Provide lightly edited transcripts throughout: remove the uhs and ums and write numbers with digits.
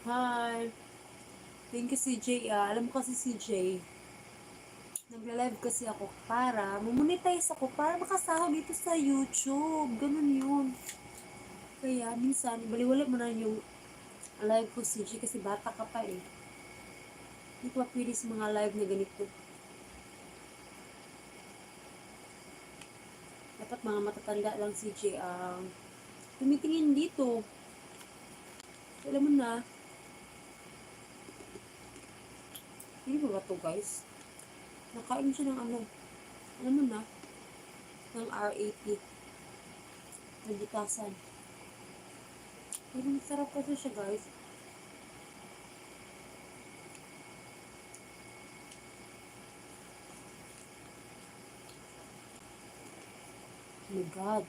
Hi. Thank you, CJ. Alam mo kasi, CJ, nagla-live kasi ako para mamonetize ako para makasahod dito sa YouTube. Ganun yun. Kaya minsan, baliwala mo na yung live ko, CJ, kasi bata ka pa eh. Hindi ko mapili sa mga live na ganito. Dapat mga matatanda lang, CJ, ang tumitingin dito. Alam mo na, hindi mo ba to, guys? Nakain siya ng ano, alam mo na, ng R80. Ng butasan. Pero masarap kasi siya, guys. Oh my God.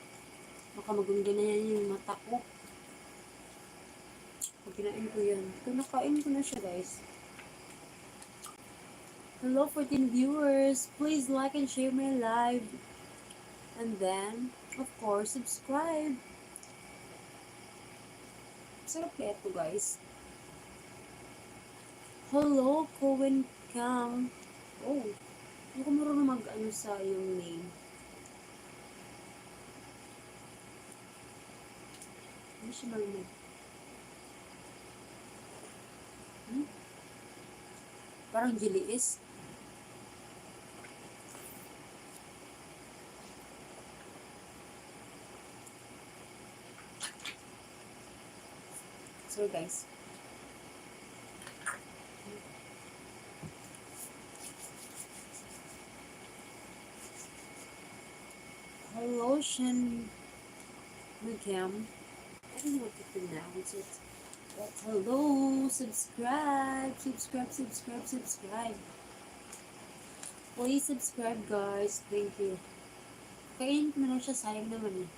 Baka maganda na yan yung mata ko. Pag kinain ko yan. Ito, nakain ko na siya, guys. Hello, 14 viewers. Please like and share my live. And then, of course, subscribe. Sarap kaya ito, guys. Hello, Cohen Kang. Oh, hindi ko marunong mag-ano sa yung name. Hindi siya marunong. Parang Jiliis. Sorry, guys. Hello, Shen Mugam. I don't know what to pronounce it. But hello, subscribe. Please subscribe, guys. Thank you. Kainin ko na lang siya. Sayang naman eh.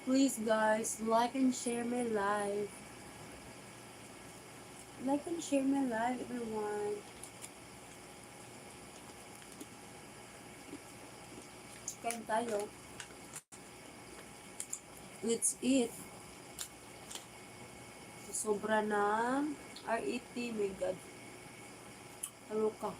Please, guys, like and share my live. Like and share my live, everyone. Kain tayo. Let's eat. Sobra ng R80. My God. Halo ka.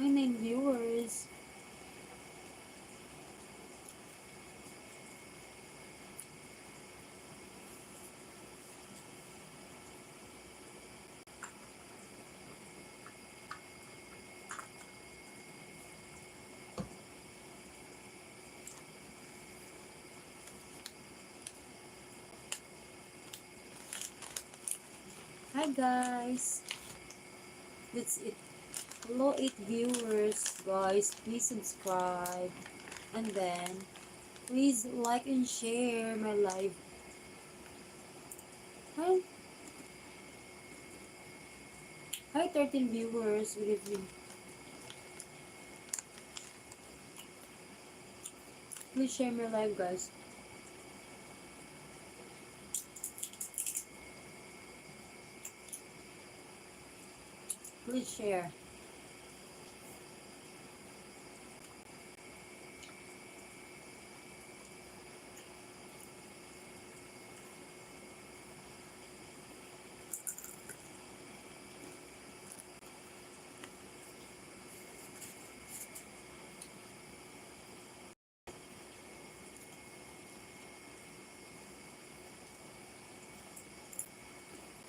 Hi, 9 viewers. Hi, guys. Let's eat. Hello, 8 viewers. Guys, please subscribe. And then, please like and share my live. Hi. Hi, 13 viewers. Good evening. Please share my live, guys. Please share.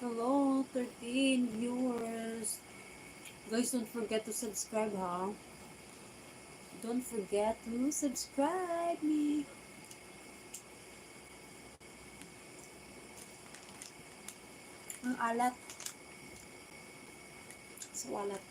Hello, 13 viewers. Guys, don't forget to subscribe, ha? Don't forget to subscribe me. Ang alat. Sa walat.